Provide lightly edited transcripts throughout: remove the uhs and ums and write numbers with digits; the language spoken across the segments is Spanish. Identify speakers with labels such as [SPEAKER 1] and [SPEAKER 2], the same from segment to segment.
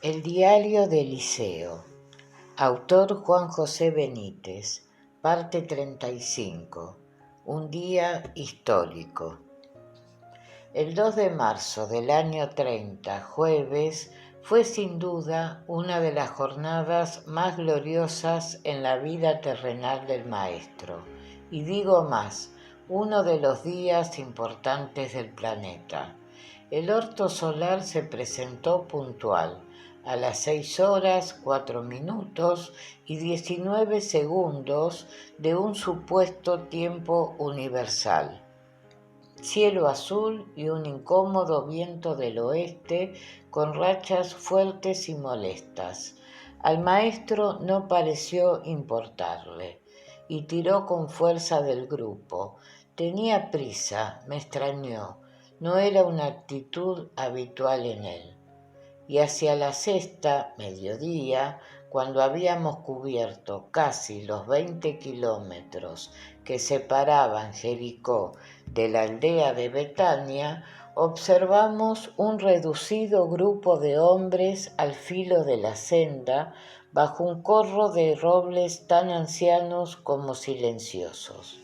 [SPEAKER 1] El diario de Eliseo. Autor Juan José Benítez. Parte 35. Un día histórico. El 2 de marzo del año 30, jueves, fue sin duda una de las jornadas más gloriosas en la vida terrenal del maestro, y digo más, uno de los días importantes del planeta. El orto solar se presentó puntual, a las 6 horas 4 minutos y 19 segundos de un supuesto tiempo universal. Cielo azul y un incómodo viento del oeste con rachas fuertes y molestas. Al maestro no pareció importarle y tiró con fuerza del grupo. Tenía prisa, me extrañó, no era una actitud habitual en él. Y hacia la sexta, mediodía, cuando habíamos cubierto casi los 20 kilómetros que separaban Jericó de la aldea de Betania, observamos un reducido grupo de hombres al filo de la senda, bajo un corro de robles tan ancianos como silenciosos.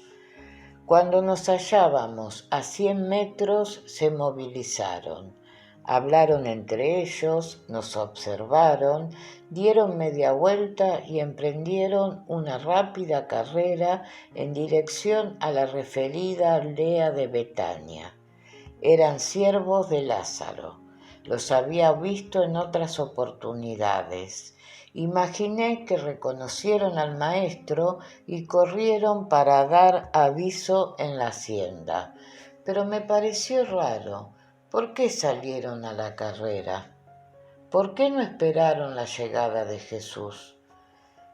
[SPEAKER 1] Cuando nos hallábamos a 100 metros, se movilizaron. Hablaron entre ellos, nos observaron, dieron media vuelta y emprendieron una rápida carrera en dirección a la referida aldea de Betania. Eran siervos de Lázaro. Los había visto en otras oportunidades. Imaginé que reconocieron al maestro y corrieron para dar aviso en la hacienda. Pero me pareció raro. ¿Por qué salieron a la carrera? ¿Por qué no esperaron la llegada de Jesús?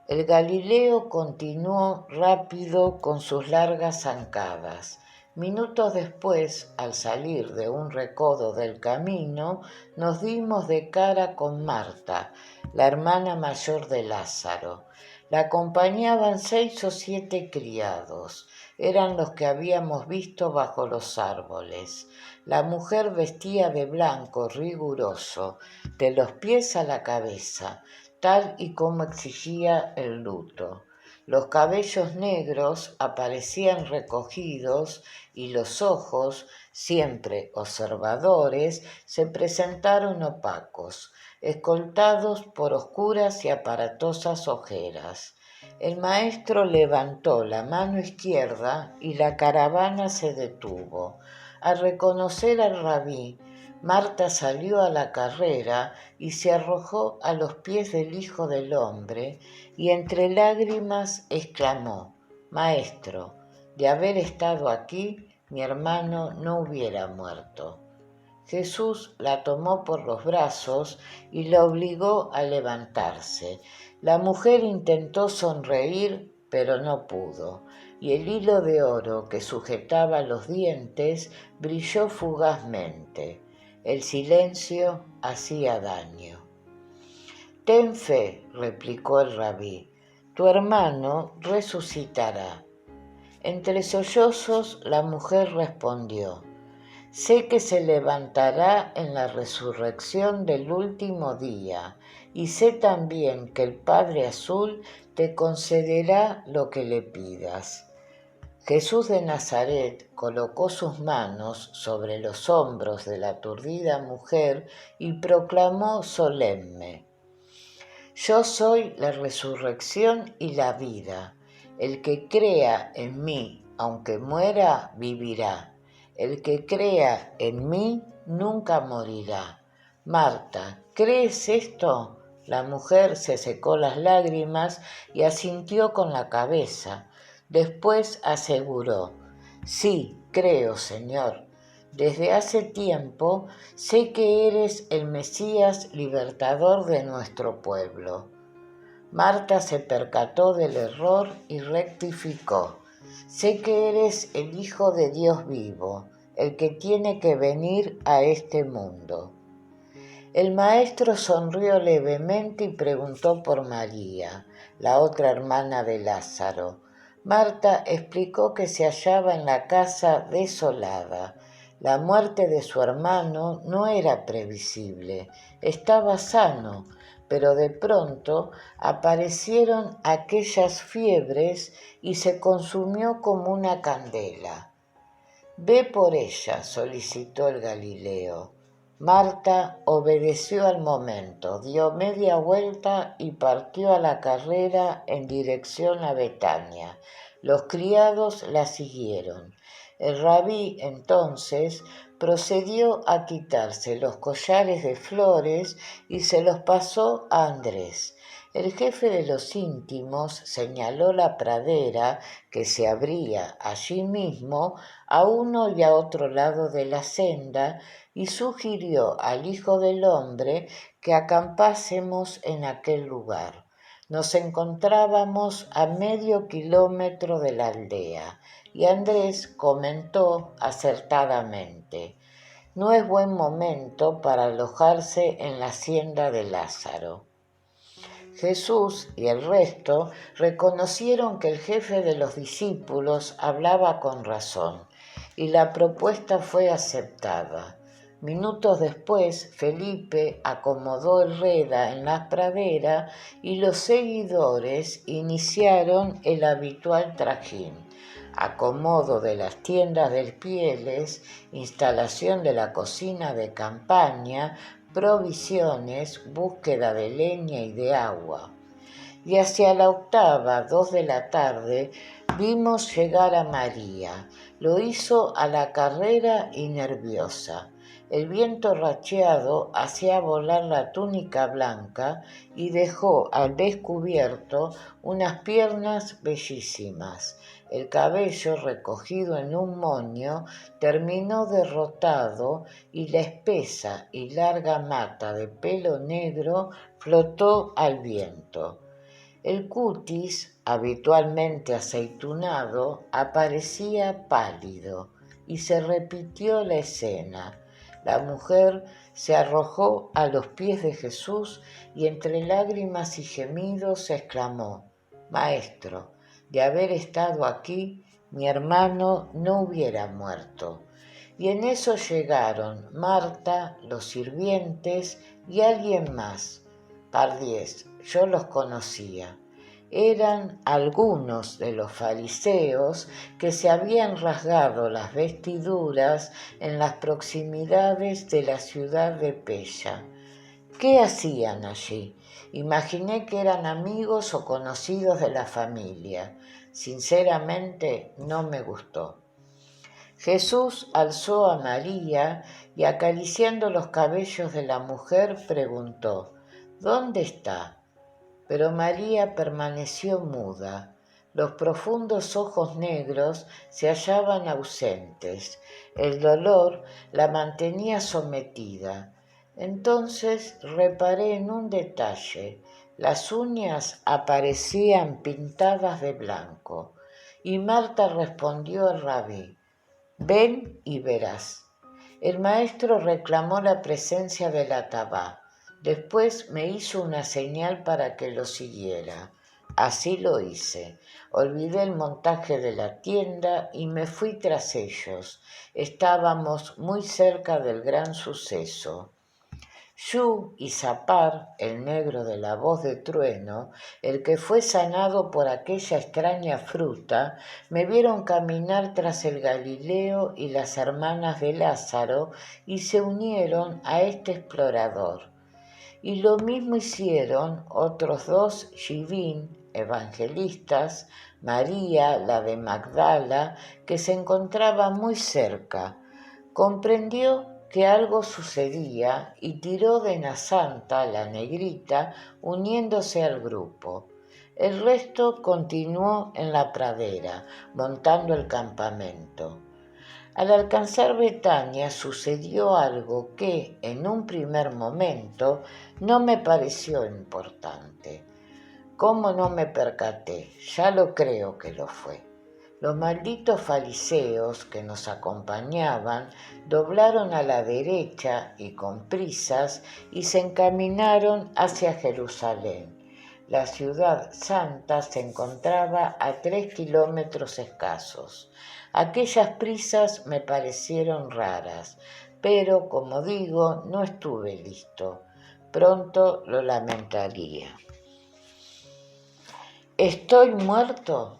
[SPEAKER 1] El Galileo continuó rápido con sus largas zancadas. Minutos después, al salir de un recodo del camino, nos dimos de cara con Marta, la hermana mayor de Lázaro. La acompañaban 6 o 7 criados. Eran los que habíamos visto bajo los árboles. La mujer vestía de blanco riguroso, de los pies a la cabeza, tal y como exigía el luto. Los cabellos negros aparecían recogidos y los ojos, siempre observadores, se presentaron opacos, escoltados por oscuras y aparatosas ojeras. El maestro levantó la mano izquierda y la caravana se detuvo. Al reconocer al rabí, Marta salió a la carrera y se arrojó a los pies del Hijo del Hombre y entre lágrimas exclamó: Maestro, de haber estado aquí, mi hermano no hubiera muerto. Jesús la tomó por los brazos y la obligó a levantarse. La mujer intentó sonreír, pero no pudo, y el hilo de oro que sujetaba los dientes brilló fugazmente. El silencio hacía daño. Ten fe, replicó el rabí, tu hermano resucitará. Entre sollozos la mujer respondió: sé que se levantará en la resurrección del último día, y sé también que el Padre Azul te concederá lo que le pidas. Jesús de Nazaret colocó sus manos sobre los hombros de la aturdida mujer y proclamó solemne: yo soy la resurrección y la vida. El que crea en mí, aunque muera, vivirá. El que crea en mí, nunca morirá. Marta, ¿crees esto? La mujer se secó las lágrimas y asintió con la cabeza. Después aseguró: sí, creo, Señor. Desde hace tiempo sé que eres el Mesías libertador de nuestro pueblo. Marta se percató del error y rectificó: sé que eres el Hijo de Dios vivo, el que tiene que venir a este mundo. El maestro sonrió levemente y preguntó por María, la otra hermana de Lázaro. Marta explicó que se hallaba en la casa desolada. La muerte de su hermano no era previsible, estaba sano, pero de pronto aparecieron aquellas fiebres y se consumió como una candela. Ve por ella, solicitó el Galileo. Marta obedeció al momento, dio media vuelta y partió a la carrera en dirección a Betania. Los criados la siguieron. El rabí entonces procedió a quitarse los collares de flores y se los pasó a Andrés. El jefe de los íntimos señaló la pradera que se abría allí mismo a uno y a otro lado de la senda y sugirió al Hijo del Hombre que acampásemos en aquel lugar. Nos encontrábamos a medio kilómetro de la aldea y Andrés comentó acertadamente: no es buen momento para alojarse en la hacienda de Lázaro. Jesús y el resto reconocieron que el jefe de los discípulos hablaba con razón, y la propuesta fue aceptada. Minutos después, Felipe acomodó el reda en la pradera y los seguidores iniciaron el habitual trajín: acomodo de las tiendas de pieles, instalación de la cocina de campaña, provisiones, búsqueda de leña y de agua. Y hacia la octava, 2 de la tarde, vimos llegar a María. Lo hizo a la carrera y nerviosa. El viento racheado hacía volar la túnica blanca y dejó al descubierto unas piernas bellísimas. El cabello, recogido en un moño, terminó derrotado y la espesa y larga mata de pelo negro flotó al viento. El cutis, habitualmente aceitunado, aparecía pálido y se repitió la escena. La mujer se arrojó a los pies de Jesús y entre lágrimas y gemidos exclamó: Maestro, de haber estado aquí, mi hermano no hubiera muerto. Y en eso llegaron Marta, los sirvientes y alguien más. Pardiez, yo los conocía. Eran algunos de los fariseos que se habían rasgado las vestiduras en las proximidades de la ciudad de Pella. ¿Qué hacían allí? Imaginé que eran amigos o conocidos de la familia. Sinceramente, no me gustó. Jesús alzó a María y acariciando los cabellos de la mujer preguntó: ¿dónde está? Pero María permaneció muda. Los profundos ojos negros se hallaban ausentes. El dolor la mantenía sometida. Entonces reparé en un detalle: las uñas aparecían pintadas de blanco. Y Marta respondió al rabí: ven y verás. El maestro reclamó la presencia del atabá. Después me hizo una señal para que lo siguiera. Así lo hice. Olvidé el montaje de la tienda y me fui tras ellos. Estábamos muy cerca del gran suceso. Yu y Sapar, el negro de la voz de trueno, el que fue sanado por aquella extraña fruta, me vieron caminar tras el Galileo y las hermanas de Lázaro y se unieron a este explorador. Y lo mismo hicieron otros 2 Yidín, evangelistas, María, la de Magdala, que se encontraba muy cerca. Comprendió que algo sucedía y tiró de Nasanta, la negrita, uniéndose al grupo. El resto continuó en la pradera, montando el campamento. Al alcanzar Betania sucedió algo que, en un primer momento, no me pareció importante. ¿Cómo no me percaté? Ya lo creo que lo fue. Los malditos fariseos que nos acompañaban doblaron a la derecha y con prisas y se encaminaron hacia Jerusalén. La ciudad santa se encontraba a 3 kilómetros escasos. Aquellas prisas me parecieron raras, pero, como digo, no estuve listo. Pronto lo lamentaría. ¿Estoy muerto?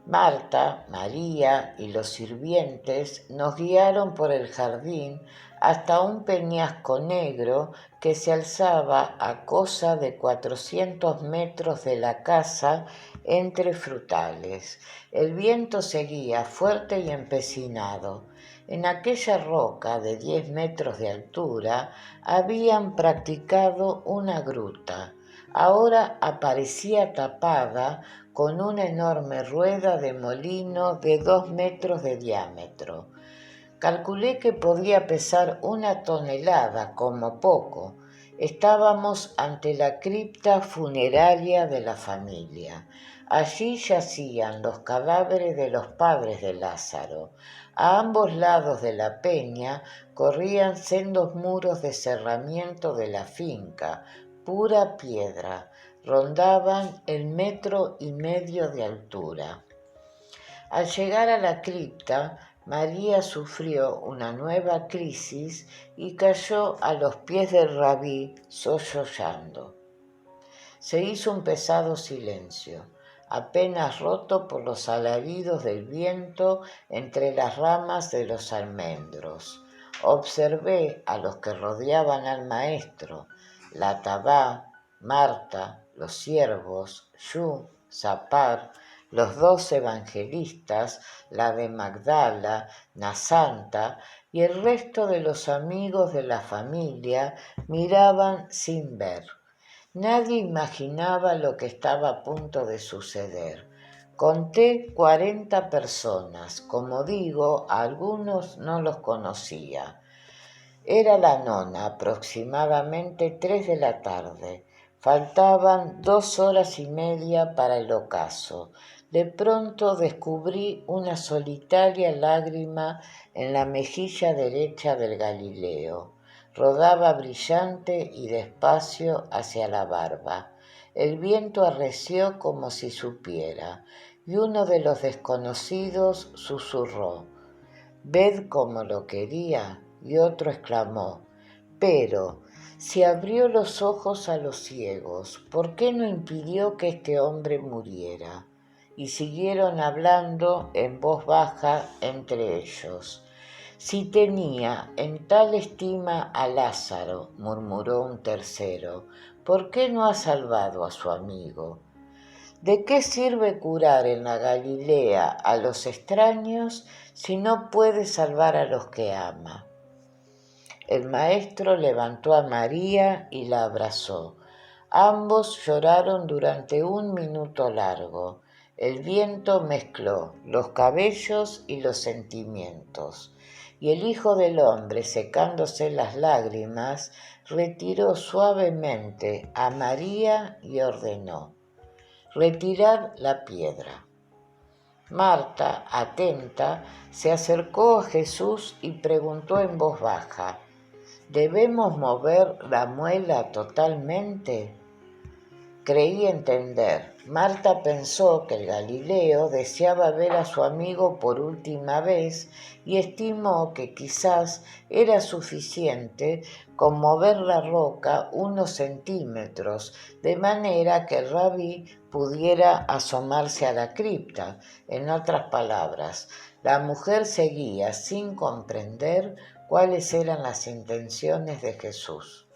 [SPEAKER 1] Marta, María y los sirvientes nos guiaron por el jardín hasta un peñasco negro que se alzaba a cosa de 400 metros de la casa entre frutales. El viento seguía fuerte y empecinado. En aquella roca de 10 metros de altura habían practicado una gruta. Ahora aparecía tapada con una enorme rueda de molino de 2 metros de diámetro. Calculé que podía pesar 1 tonelada, como poco. Estábamos ante la cripta funeraria de la familia. Allí yacían los cadáveres de los padres de Lázaro. A ambos lados de la peña corrían sendos muros de cerramiento de la finca, pura piedra. Rondaban el 1,5 metros de altura. Al llegar a la cripta, María sufrió una nueva crisis y cayó a los pies del rabí sollozando. Se hizo un pesado silencio, apenas roto por los alaridos del viento entre las ramas de los almendros. Observé a los que rodeaban al maestro, la Tabá, Marta, los siervos, Yu, Zapar, los 2 evangelistas, la de Magdala, Nasanta y el resto de los amigos de la familia miraban sin ver. Nadie imaginaba lo que estaba a punto de suceder. Conté 40 personas. Como digo, a algunos no los conocía. Era la nona, aproximadamente 3 de la tarde. Faltaban 2 horas y media para el ocaso. De pronto descubrí una solitaria lágrima en la mejilla derecha del Galileo. Rodaba brillante y despacio hacia la barba. El viento arreció como si supiera, y uno de los desconocidos susurró: «¿Ved cómo lo quería?». Y otro exclamó: «Pero, si abrió los ojos a los ciegos, ¿por qué no impidió que este hombre muriera?». Y siguieron hablando en voz baja entre ellos. «Si tenía en tal estima a Lázaro», murmuró un tercero, «¿por qué no ha salvado a su amigo?». ¿De qué sirve curar en la Galilea a los extraños si no puede salvar a los que ama? El maestro levantó a María y la abrazó. Ambos lloraron durante 1 minuto largo. El viento mezcló los cabellos y los sentimientos, y el Hijo del Hombre, secándose las lágrimas, retiró suavemente a María y ordenó: «Retirad la piedra». Marta, atenta, se acercó a Jesús y preguntó en voz baja: «¿Debemos mover la muela totalmente?». Creí entender. Marta pensó que el Galileo deseaba ver a su amigo por última vez y estimó que quizás era suficiente con mover la roca unos centímetros, de manera que el rabí pudiera asomarse a la cripta. En otras palabras, la mujer seguía sin comprender cuáles eran las intenciones de Jesús.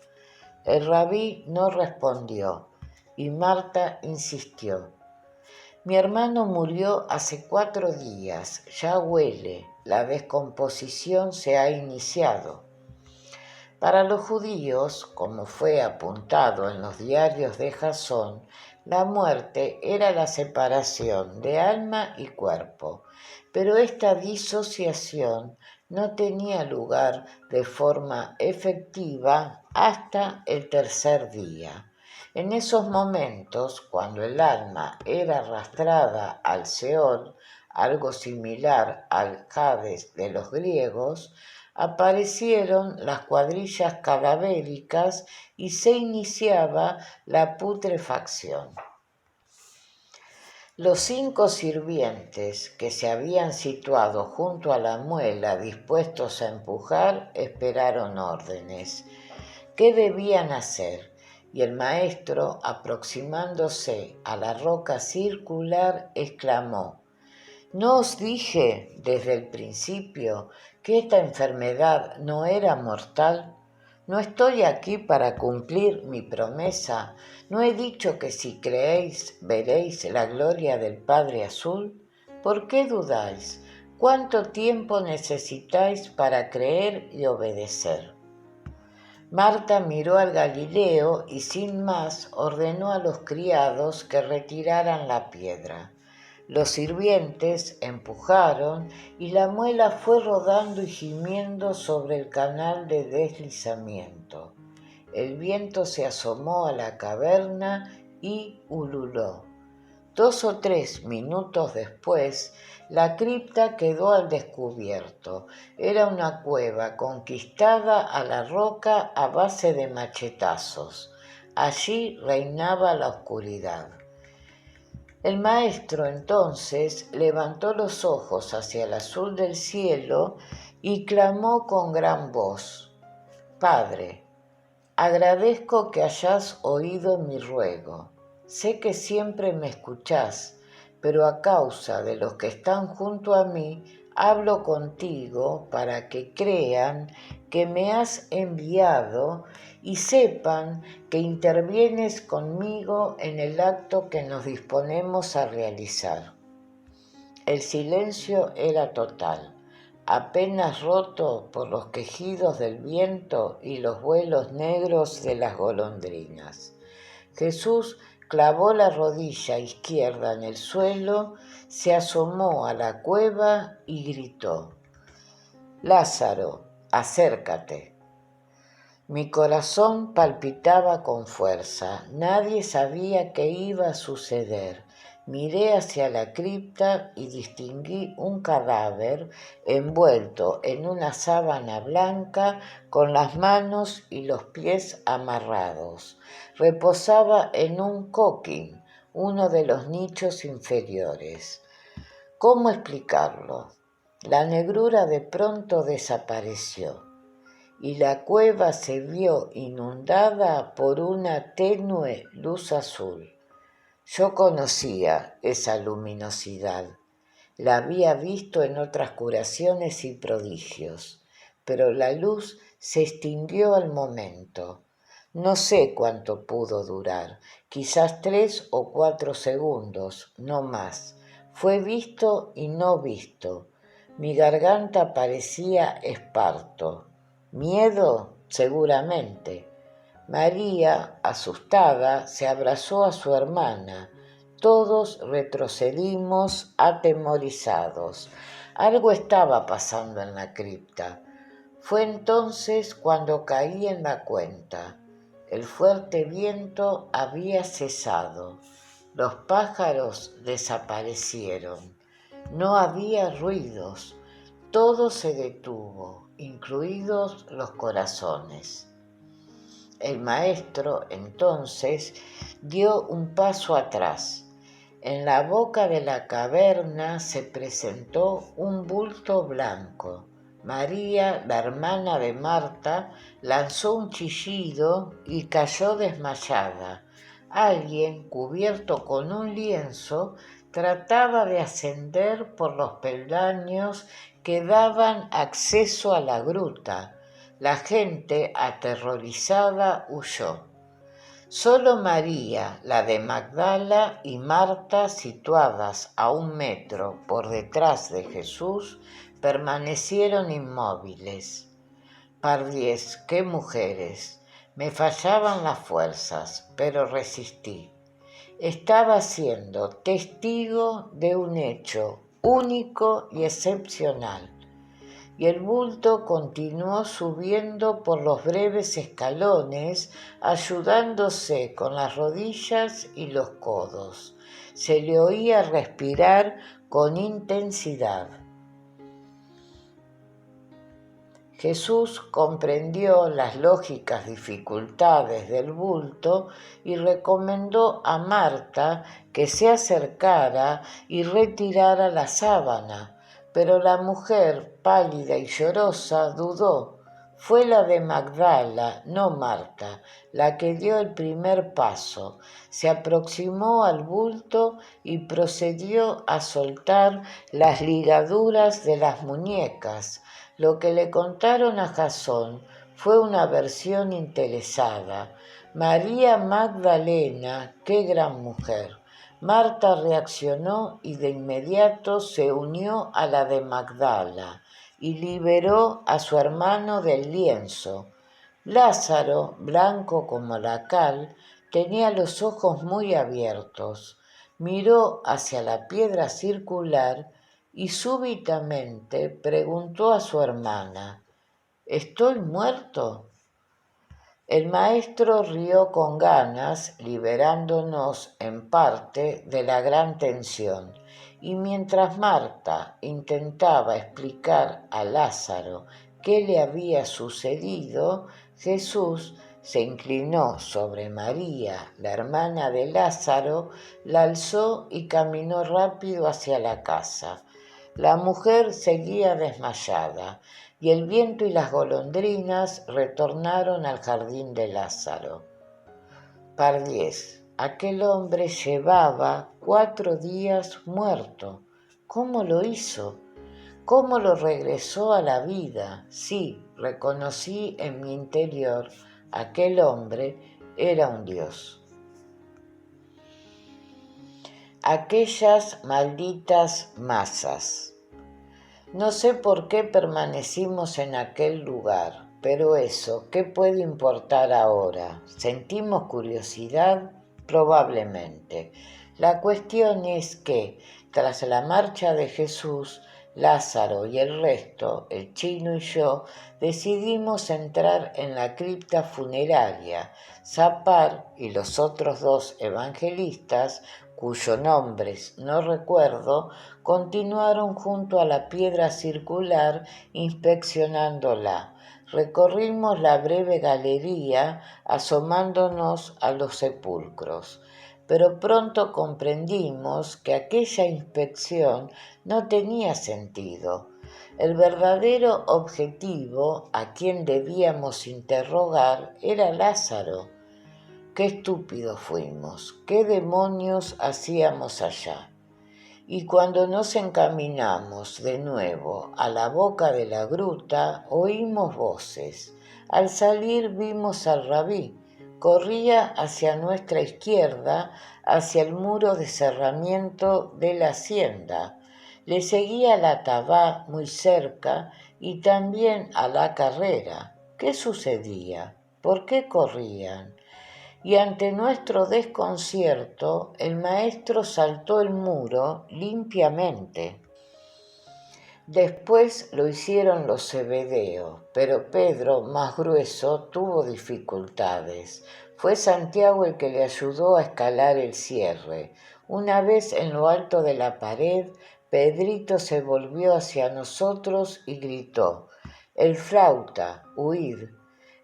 [SPEAKER 1] El rabí no respondió y Marta insistió: «Mi hermano murió hace 4 días, ya huele, la descomposición se ha iniciado». Para los judíos, como fue apuntado en los diarios de Jasón, la muerte era la separación de alma y cuerpo, pero esta disociación no tenía lugar de forma efectiva hasta el tercer día. En esos momentos, cuando el alma era arrastrada al Seol, algo similar al Hades de los griegos, aparecieron las cuadrillas cadavéricas y se iniciaba la putrefacción. Los 5 sirvientes que se habían situado junto a la muela dispuestos a empujar esperaron órdenes. ¿Qué debían hacer? Y el maestro, aproximándose a la roca circular, exclamó: ¿No os dije desde el principio que esta enfermedad no era mortal? ¿No estoy aquí para cumplir mi promesa? ¿No he dicho que si creéis veréis la gloria del Padre Azul? ¿Por qué dudáis? ¿Cuánto tiempo necesitáis para creer y obedecer? Marta miró al Galileo y sin más ordenó a los criados que retiraran la piedra. Los sirvientes empujaron y la muela fue rodando y gimiendo sobre el canal de deslizamiento. El viento se asomó a la caverna y ululó. 2 o 3 minutos después, la cripta quedó al descubierto. Era una cueva conquistada a la roca a base de machetazos. Allí reinaba la oscuridad. El maestro entonces levantó los ojos hacia el azul del cielo y clamó con gran voz: Padre, agradezco que hayas oído mi ruego. Sé que siempre me escuchás, pero a causa de los que están junto a mí, hablo contigo para que crean que me has enviado y sepan que intervienes conmigo en el acto que nos disponemos a realizar. El silencio era total, apenas roto por los quejidos del viento y los vuelos negros de las golondrinas. Jesús clavó la rodilla izquierda en el suelo, se asomó a la cueva y gritó: Lázaro, acércate. Mi corazón palpitaba con fuerza. Nadie sabía qué iba a suceder. Miré hacia la cripta y distinguí un cadáver envuelto en una sábana blanca con las manos y los pies amarrados. Reposaba en un coquín, uno de los nichos inferiores. ¿Cómo explicarlo? La negrura de pronto desapareció y la cueva se vio inundada por una tenue luz azul. Yo conocía esa luminosidad, la había visto en otras curaciones y prodigios, pero la luz se extinguió al momento. No sé cuánto pudo durar, quizás 3 o 4 segundos, no más. Fue visto y no visto. Mi garganta parecía esparto. Miedo, seguramente. María, asustada, se abrazó a su hermana. Todos retrocedimos atemorizados. Algo estaba pasando en la cripta. Fue entonces cuando caí en la cuenta. El fuerte viento había cesado. Los pájaros desaparecieron. No había ruidos. Todo se detuvo, incluidos los corazones. El maestro entonces dio un paso atrás. En la boca de la caverna se presentó un bulto blanco. María, la hermana de Marta, lanzó un chillido y cayó desmayada. Alguien, cubierto con un lienzo, trataba de ascender por los peldaños que daban acceso a la gruta. La gente, aterrorizada, huyó. Solo María, la de Magdala, y Marta, situadas a 1 metro por detrás de Jesús, permanecieron inmóviles. Pardiez, qué mujeres. Me fallaban las fuerzas, pero resistí. Estaba siendo testigo de un hecho único y excepcional. Y el bulto continuó subiendo por los breves escalones, ayudándose con las rodillas y los codos. Se le oía respirar con intensidad. Jesús comprendió las lógicas dificultades del bulto y recomendó a Marta que se acercara y retirara la sábana, pero la mujer, pálida y llorosa, dudó. Fue la de Magdala, no Marta, la que dio el primer paso. Se aproximó al bulto y procedió a soltar las ligaduras de las muñecas. Lo que le contaron a Jasón fue una versión interesada. María Magdalena, qué gran mujer. Marta reaccionó y de inmediato se unió a la de Magdala y liberó a su hermano del lienzo. Lázaro, blanco como la cal, tenía los ojos muy abiertos. Miró hacia la piedra circular y súbitamente preguntó a su hermana: ¿Estoy muerto? El maestro rió con ganas, liberándonos en parte de la gran tensión, y mientras Marta intentaba explicar a Lázaro qué le había sucedido, Jesús se inclinó sobre María, la hermana de Lázaro, la alzó y caminó rápido hacia la casa. La mujer seguía desmayada, y el viento y las golondrinas retornaron al jardín de Lázaro. Par 10. Aquel hombre llevaba 4 días muerto. ¿Cómo lo hizo? ¿Cómo lo regresó a la vida? Sí, reconocí en mi interior, aquel hombre era un Dios. Aquellas malditas masas. No sé por qué permanecimos en aquel lugar, pero eso, ¿qué puede importar ahora? ¿Sentimos curiosidad? Probablemente. La cuestión es que, tras la marcha de Jesús, Lázaro y el resto, el chino y yo, decidimos entrar en la cripta funeraria. Zapar y los otros 2 evangelistas, cuyos nombres no recuerdo, continuaron junto a la piedra circular inspeccionándola. Recorrimos la breve galería asomándonos a los sepulcros, pero pronto comprendimos que aquella inspección no tenía sentido. El verdadero objetivo a quien debíamos interrogar era Lázaro. Qué estúpidos fuimos, qué demonios hacíamos allá. Y cuando nos encaminamos de nuevo a la boca de la gruta, oímos voces. Al salir vimos al rabí. Corría hacia nuestra izquierda, hacia el muro de cerramiento de la hacienda. Le seguía la tabá muy cerca y también a la carrera. ¿Qué sucedía? ¿Por qué corrían? Y ante nuestro desconcierto, el maestro saltó el muro limpiamente. Después lo hicieron los Zebedeos, pero Pedro, más grueso, tuvo dificultades. Fue Santiago el que le ayudó a escalar el cierre. Una vez en lo alto de la pared, Pedrito se volvió hacia nosotros y gritó: «El flauta, huid»,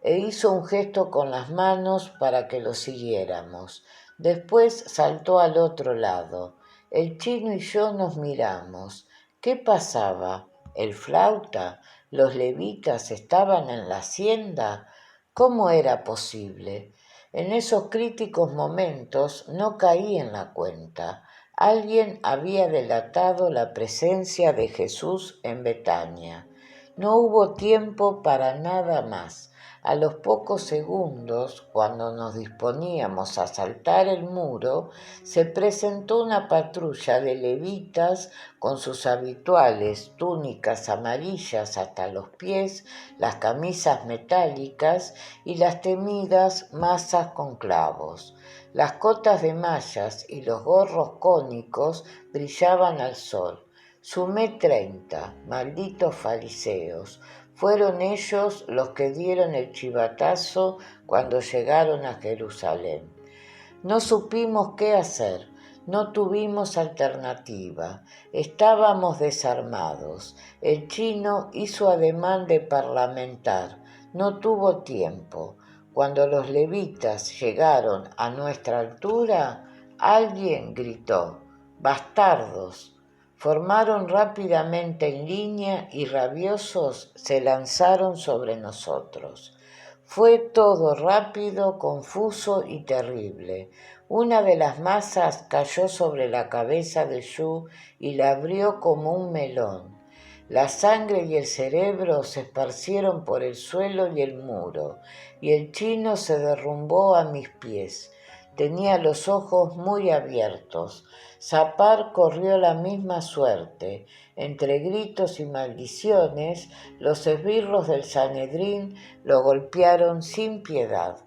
[SPEAKER 1] e hizo un gesto con las manos para que lo siguiéramos. Después saltó al otro lado. El chino y yo nos miramos. ¿Qué pasaba? ¿El flauta? ¿Los levitas estaban en la hacienda? ¿Cómo era posible? En esos críticos momentos no caí en la cuenta. Alguien había delatado la presencia de Jesús en Betania. No hubo tiempo para nada más. A los pocos segundos, cuando nos disponíamos a saltar el muro, se presentó una patrulla de levitas con sus habituales túnicas amarillas hasta los pies, las camisas metálicas y las temidas mazas con clavos. Las cotas de mallas y los gorros cónicos brillaban al sol. Sumé 30, malditos fariseos. Fueron ellos los que dieron el chivatazo cuando llegaron a Jerusalén. No supimos qué hacer. No tuvimos alternativa. Estábamos desarmados. El chino hizo ademán de parlamentar. No tuvo tiempo. Cuando los levitas llegaron a nuestra altura, alguien gritó: ¡Bastardos! Formaron rápidamente en línea y rabiosos se lanzaron sobre nosotros. Fue todo rápido, confuso y terrible. Una de las masas cayó sobre la cabeza de Yu y la abrió como un melón. La sangre y el cerebro se esparcieron por el suelo y el muro, y el chino se derrumbó a mis pies. Tenía los ojos muy abiertos. Sapar corrió la misma suerte. Entre gritos y maldiciones, los esbirros del Sanedrín lo golpearon sin piedad.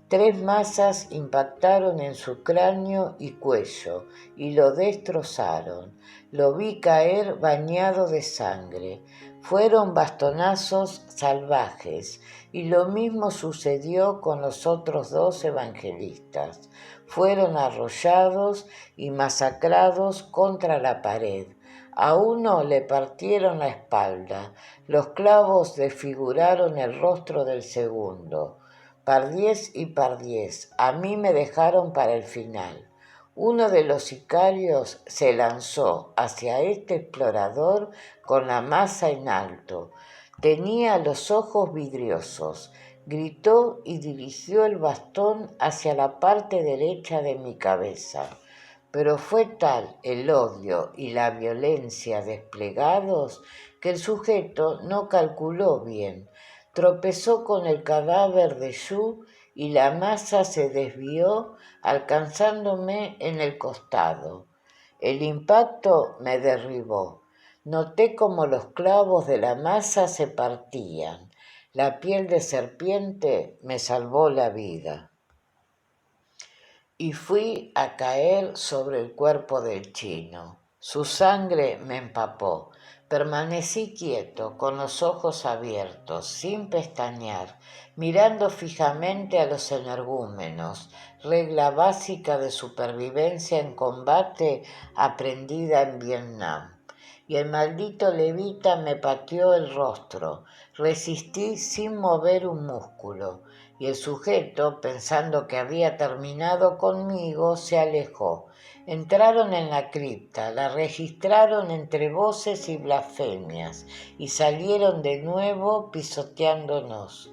[SPEAKER 1] 3 masas impactaron en su cráneo y cuello y lo destrozaron. Lo vi caer bañado de sangre. Fueron bastonazos salvajes, y lo mismo sucedió con los otros 2 evangelistas. Fueron arrollados y masacrados contra la pared. A uno le partieron la espalda. Los clavos desfiguraron el rostro del segundo. Pardiez y Pardiez, a mí me dejaron para el final. Uno de los sicarios se lanzó hacia este explorador con la masa en alto. Tenía los ojos vidriosos. Gritó y dirigió el bastón hacia la parte derecha de mi cabeza. Pero fue tal el odio y la violencia desplegados que el sujeto no calculó bien. Tropezó con el cadáver de Yu y la masa se desvió alcanzándome en el costado. El impacto me derribó. Noté como los clavos de la masa se partían. La piel de serpiente me salvó la vida. Y fui a caer sobre el cuerpo del chino. Su sangre me empapó. Permanecí quieto, con los ojos abiertos, sin pestañear, mirando fijamente a los energúmenos, regla básica de supervivencia en combate aprendida en Vietnam. Y el maldito levita me pateó el rostro. Resistí sin mover un músculo, y el sujeto, pensando que había terminado conmigo, se alejó. Entraron en la cripta, la registraron entre voces y blasfemias, y salieron de nuevo pisoteándonos.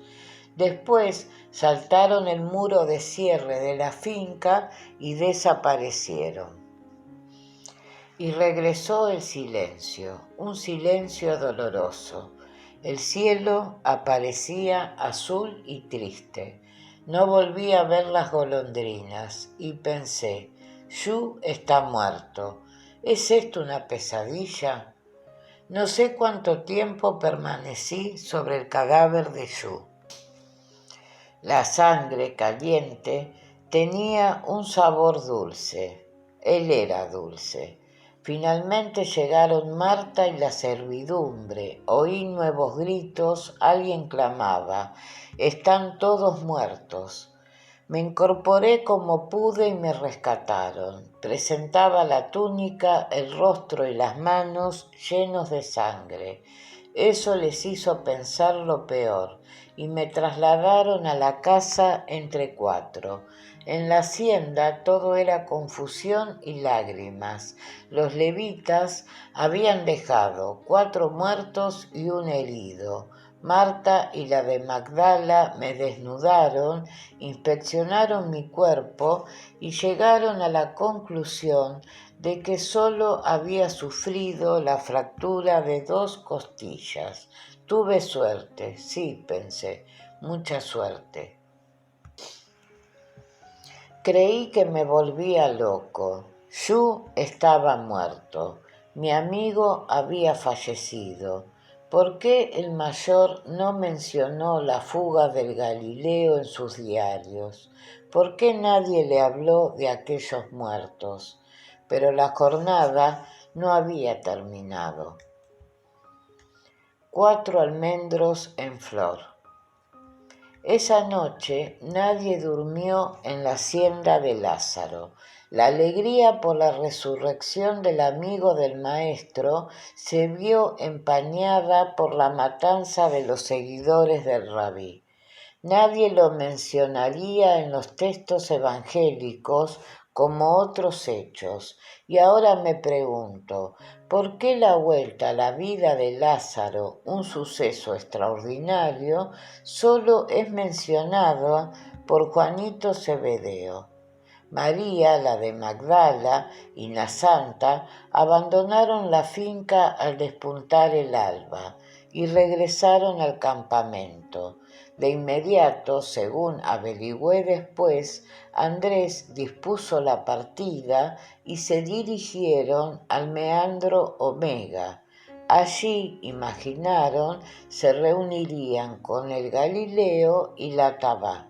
[SPEAKER 1] Después saltaron el muro de cierre de la finca y desaparecieron. Y regresó el silencio, un silencio doloroso. El cielo aparecía azul y triste. No volví a ver las golondrinas y pensé: Yu está muerto. ¿Es esto una pesadilla? No sé cuánto tiempo permanecí sobre el cadáver de Yu. La sangre caliente tenía un sabor dulce. Él era dulce. Finalmente llegaron Marta y la servidumbre. Oí nuevos gritos, alguien clamaba: «Están todos muertos». Me incorporé como pude y me rescataron. Presentaba la túnica, el rostro y las manos llenos de sangre. Eso les hizo pensar lo peor, y me trasladaron a la casa entre 4. En la hacienda todo era confusión y lágrimas. Los levitas habían dejado 4 muertos y un herido. Marta y la de Magdala me desnudaron, inspeccionaron mi cuerpo y llegaron a la conclusión de que solo había sufrido la fractura de 2 costillas. Tuve suerte, sí, pensé, mucha suerte. Creí que me volvía loco. Yu estaba muerto. Mi amigo había fallecido. ¿Por qué el mayor no mencionó la fuga del Galileo en sus diarios? ¿Por qué nadie le habló de aquellos muertos? Pero la jornada no había terminado. 4 almendros en flor. Esa noche nadie durmió en la hacienda de Lázaro. La alegría por la resurrección del amigo del Maestro se vio empañada por la matanza de los seguidores del Rabí. Nadie lo mencionaría en los textos evangélicos como otros hechos. Y ahora me pregunto, ¿por qué la vuelta a la vida de Lázaro, un suceso extraordinario, solo es mencionado por Juanito Cebedeo? María, la de Magdala, y la santa abandonaron la finca al despuntar el alba y regresaron al campamento. De inmediato, según averigüé después, Andrés dispuso la partida y se dirigieron al meandro Omega. Allí, imaginaron, se reunirían con el Galileo y la Tabá.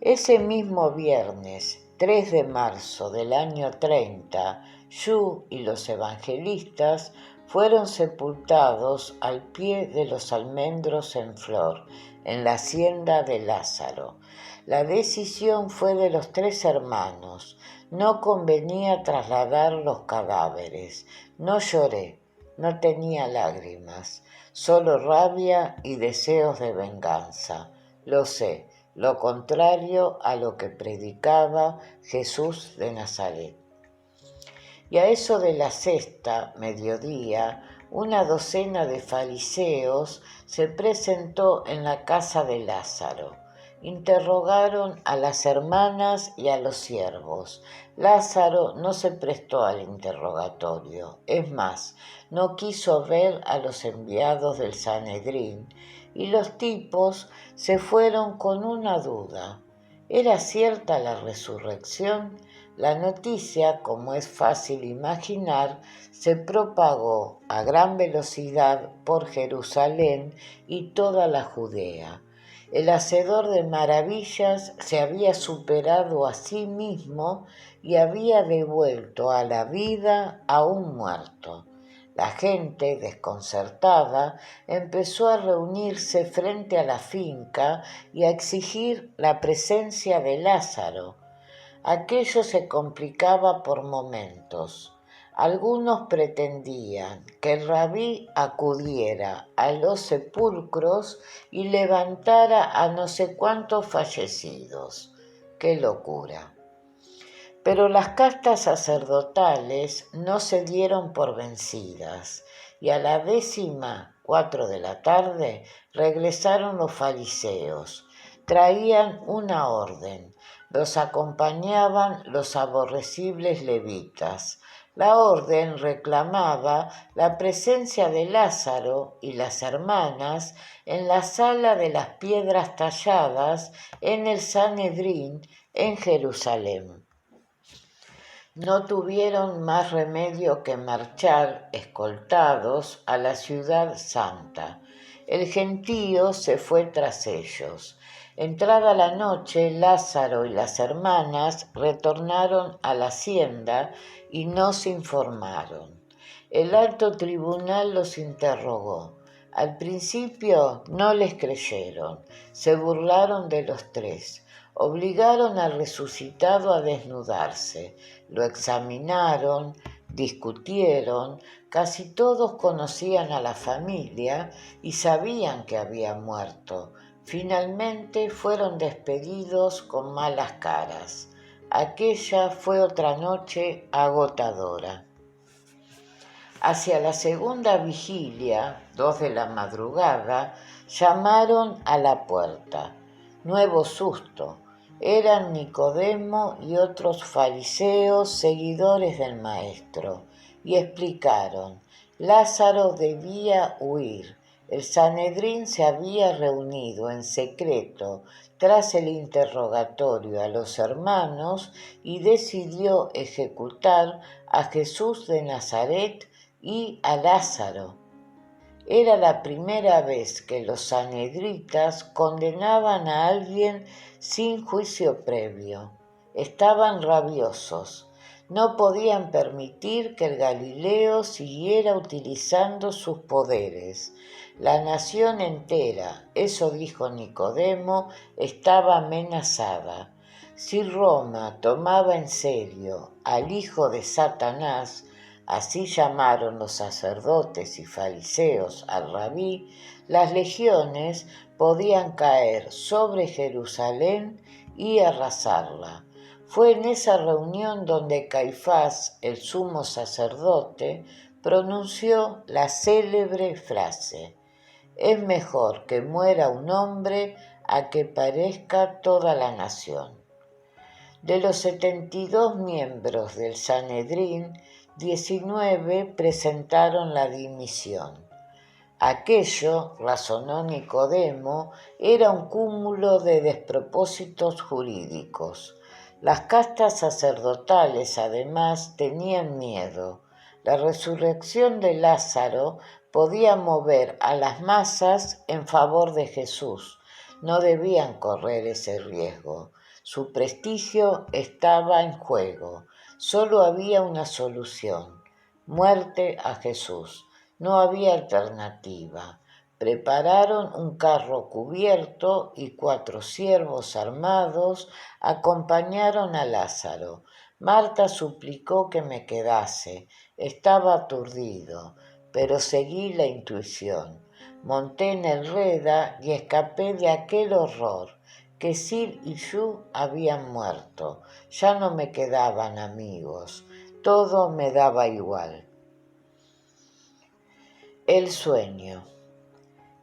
[SPEAKER 1] Ese mismo viernes, 3 de marzo del año 30, Yu y los evangelistas fueron sepultados al pie de los almendros en flor, en la hacienda de Lázaro. La decisión fue de los 3 hermanos. No convenía trasladar los cadáveres. No lloré, no tenía lágrimas, solo rabia y deseos de venganza. Lo sé, lo contrario a lo que predicaba Jesús de Nazaret. Y a eso de la sexta, mediodía, una docena de fariseos se presentó en la casa de Lázaro. Interrogaron a las hermanas y a los siervos. Lázaro no se prestó al interrogatorio, es más, no quiso ver a los enviados del Sanedrín, y los tipos se fueron con una duda. ¿Era cierta la resurrección? La noticia, como es fácil imaginar, se propagó a gran velocidad por Jerusalén y toda la Judea. El hacedor de maravillas se había superado a sí mismo y había devuelto a la vida a un muerto. La gente, desconcertada, empezó a reunirse frente a la finca y a exigir la presencia de Lázaro. Aquello se complicaba por momentos. Algunos pretendían que el rabí acudiera a los sepulcros y levantara a no sé cuántos fallecidos. ¡Qué locura! Pero las castas sacerdotales no se dieron por vencidas, y a la 4:10 de la tarde regresaron los fariseos. Traían una orden. Los acompañaban los aborrecibles levitas. La orden reclamaba la presencia de Lázaro y las hermanas en la sala de las piedras talladas en el Sanedrín en Jerusalén. No tuvieron más remedio que marchar escoltados a la ciudad santa. El gentío se fue tras ellos. Entrada la noche, Lázaro y las hermanas retornaron a la hacienda y no se informaron. El alto tribunal los interrogó. Al principio no les creyeron, se burlaron de los 3. Obligaron al resucitado a desnudarse, lo examinaron, discutieron, casi todos conocían a la familia y sabían que había muerto. Finalmente fueron despedidos con malas caras. Aquella fue otra noche agotadora. Hacia la segunda vigilia, 2 de la madrugada, llamaron a la puerta. Nuevo susto. Eran Nicodemo y otros fariseos seguidores del Maestro, y explicaron: Lázaro debía huir. El Sanedrín se había reunido en secreto tras el interrogatorio a los hermanos y decidió ejecutar a Jesús de Nazaret y a Lázaro. Era la primera vez que los sanedritas condenaban a alguien sin juicio previo. Estaban rabiosos. No podían permitir que el Galileo siguiera utilizando sus poderes. La nación entera, eso dijo Nicodemo, estaba amenazada. Si Roma tomaba en serio al hijo de Satanás, así llamaron los sacerdotes y fariseos al rabí, las legiones podían caer sobre Jerusalén y arrasarla. Fue en esa reunión donde Caifás, el sumo sacerdote, pronunció la célebre frase: es mejor que muera un hombre a que perezca toda la nación. De los 72 miembros del Sanedrín, 19 presentaron la dimisión. Aquello, razonó Nicodemo, era un cúmulo de despropósitos jurídicos. Las castas sacerdotales, además, tenían miedo. La resurrección de Lázaro podía mover a las masas en favor de Jesús. No debían correr ese riesgo. Su prestigio estaba en juego. Solo había una solución: muerte a Jesús. No había alternativa. Prepararon un carro cubierto y 4 siervos armados acompañaron a Lázaro. Marta suplicó que me quedase. Estaba aturdido, pero seguí la intuición. Monté en el Reda y escapé de aquel horror. Que Sil y Yu habían muerto. Ya no me quedaban amigos. Todo me daba igual. El sueño.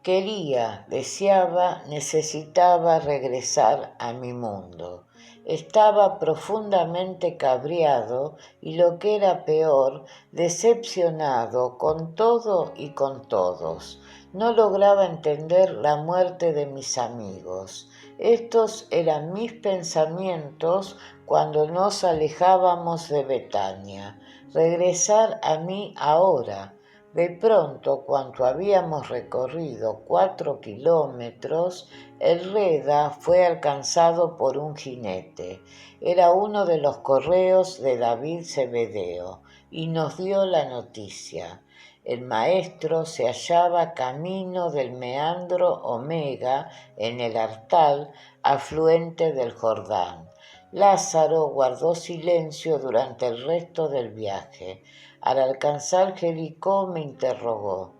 [SPEAKER 1] Quería, deseaba, necesitaba regresar a mi mundo. Estaba profundamente cabreado y, lo que era peor, decepcionado con todo y con todos. No lograba entender la muerte de mis amigos. Estos eran mis pensamientos cuando nos alejábamos de Betania. Regresar a mí ahora. De pronto, cuando habíamos recorrido 4 kilómetros, el Reda fue alcanzado por un jinete. Era uno de los correos de David Zebedeo y nos dio la noticia. El maestro se hallaba camino del meandro Omega en el Artal, afluente del Jordán. Lázaro guardó silencio durante el resto del viaje. Al alcanzar Jericó me interrogó: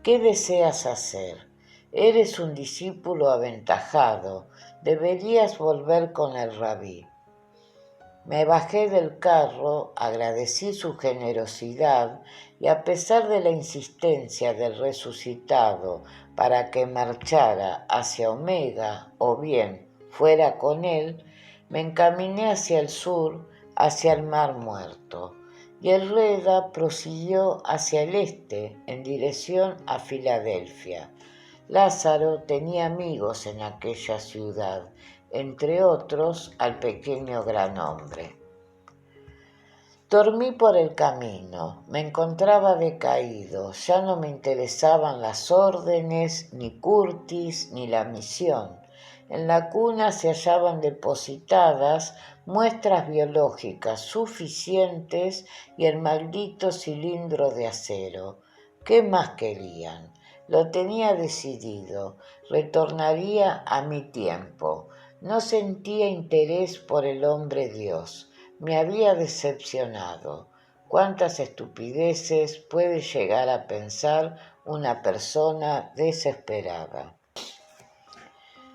[SPEAKER 1] ¿qué deseas hacer? Eres un discípulo aventajado, deberías volver con el rabí. Me bajé del carro, agradecí su generosidad y, a pesar de la insistencia del resucitado para que marchara hacia Omega o bien fuera con él, me encaminé hacia el sur, hacia el Mar Muerto, y el Reda prosiguió hacia el este en dirección a Filadelfia. Lázaro tenía amigos en aquella ciudad, entre otros al pequeño gran hombre. Dormí por el camino, me encontraba decaído, ya no me interesaban las órdenes, ni Curtis, ni la misión. En la cuna se hallaban depositadas muestras biológicas suficientes y el maldito cilindro de acero. ¿Qué más querían? Lo tenía decidido, retornaría a mi tiempo. No sentía interés por el hombre Dios. Me había decepcionado. ¿Cuántas estupideces puede llegar a pensar una persona desesperada?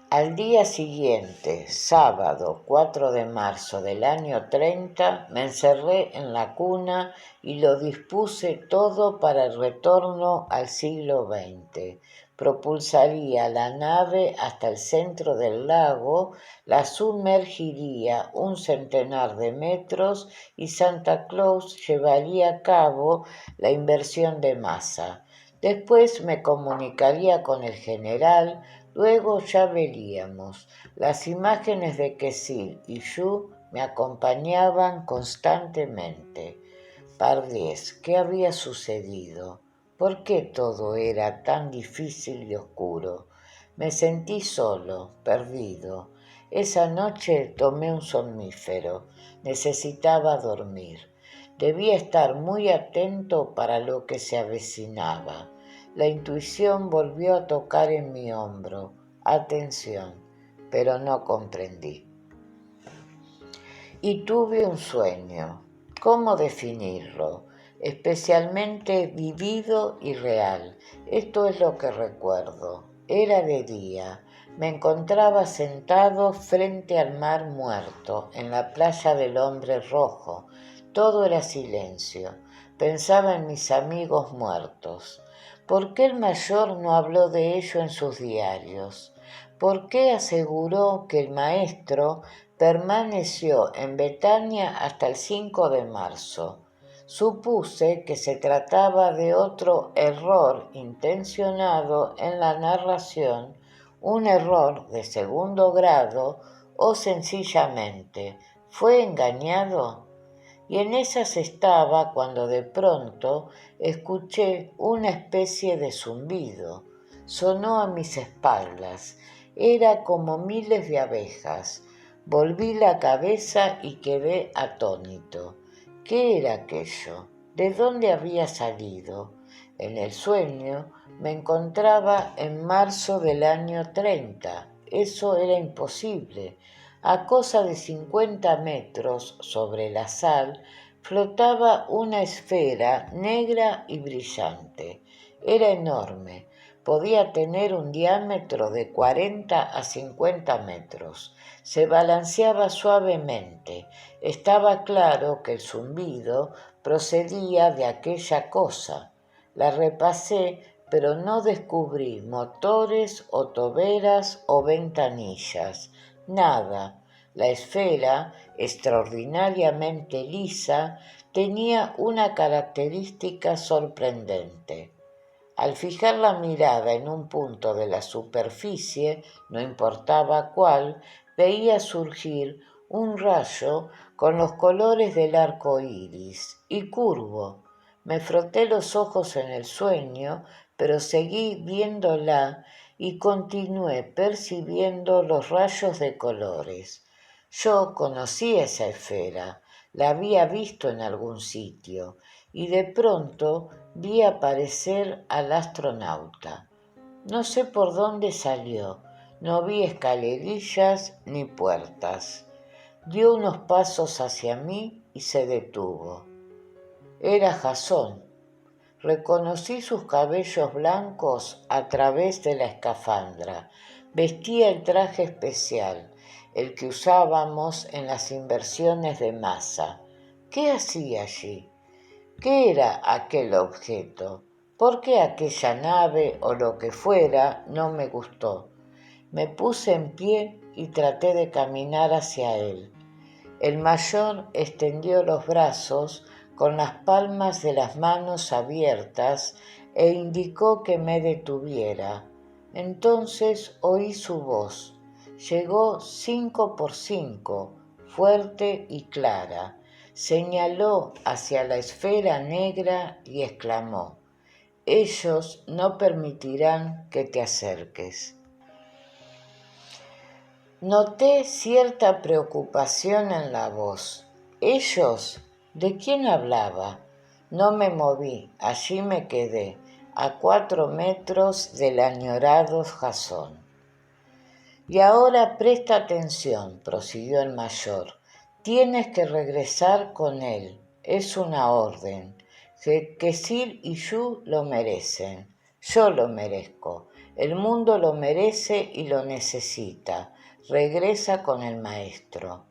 [SPEAKER 1] Al día siguiente, sábado 4 de marzo del año 30, me encerré en la cuna y lo dispuse todo para el retorno al siglo XX. Propulsaría la nave hasta el centro del lago, la sumergiría 1 centenar de metros y Santa Claus llevaría a cabo la inversión de masa. Después me comunicaría con el general. Luego ya veríamos. Las imágenes de Quesil y Yu me acompañaban constantemente. Pardiez, ¿qué había sucedido? ¿Por qué todo era tan difícil y oscuro? Me sentí solo, perdido. Esa noche tomé un somnífero. Necesitaba dormir. Debía estar muy atento para lo que se avecinaba. La intuición volvió a tocar en mi hombro. Atención, pero no comprendí. Y tuve un sueño. ¿Cómo definirlo? Especialmente vivido y real. Esto es lo que recuerdo. Era de día. Me encontraba sentado frente al mar muerto, en la playa del Hombre Rojo. Todo era silencio. Pensaba en mis amigos muertos. ¿Por qué el mayor no habló de ello en sus diarios? ¿Por qué aseguró que el maestro permaneció en Betania hasta el 5 de marzo? Supuse que se trataba de otro error intencionado en la narración, un error de segundo grado o sencillamente ¿fue engañado? Y en esas estaba cuando de pronto escuché una especie de zumbido. Sonó a mis espaldas. Era como miles de abejas. Volví la cabeza y quedé atónito. ¿Qué era aquello? ¿De dónde había salido? En el sueño me encontraba en marzo del año 30. Eso era imposible. A cosa de 50 metros sobre la sal flotaba una esfera negra y brillante. Era enorme. Podía tener un diámetro de 40 a 50 metros. Se balanceaba suavemente. Estaba claro que el zumbido procedía de aquella cosa. La repasé, pero no descubrí motores o toberas o ventanillas. Nada. La esfera, extraordinariamente lisa, tenía una característica sorprendente. Al fijar la mirada en un punto de la superficie, no importaba cuál, veía surgir un rayo con los colores del arco iris y curvo. Me froté los ojos en el sueño, pero seguí viéndola y continué percibiendo los rayos de colores. Yo conocía esa esfera, la había visto en algún sitio, y de pronto vi aparecer al astronauta. No sé por dónde salió, no vi escalerillas ni puertas. Dio unos pasos hacia mí y se detuvo. Era Jasón. Reconocí sus cabellos blancos a través de la escafandra. Vestía el traje especial, el que usábamos en las inversiones de masa. ¿Qué hacía allí? ¿Qué era aquel objeto? ¿Por qué aquella nave o lo que fuera no me gustó? Me puse en pie y traté de caminar hacia él. El mayor extendió los brazos con las palmas de las manos abiertas e indicó que me detuviera. Entonces oí su voz. Llegó 5 por 5, fuerte y clara. Señaló hacia la esfera negra y exclamó: «Ellos no permitirán que te acerques». Noté cierta preocupación en la voz. ¿Ellos? ¿De quién hablaba? No me moví, allí me quedé, a 4 metros del añorado Jasón. Y ahora presta atención, prosiguió el mayor. Tienes que regresar con él. Es una orden. Sil y Yu lo merecen. Yo lo merezco. El mundo lo merece y lo necesita. Regresa con el maestro.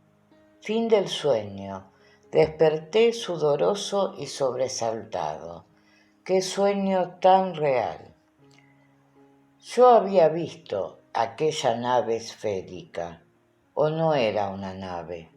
[SPEAKER 1] Fin del sueño. Desperté sudoroso y sobresaltado. ¡Qué sueño tan real! Yo había visto aquella nave esférica, o no era una nave.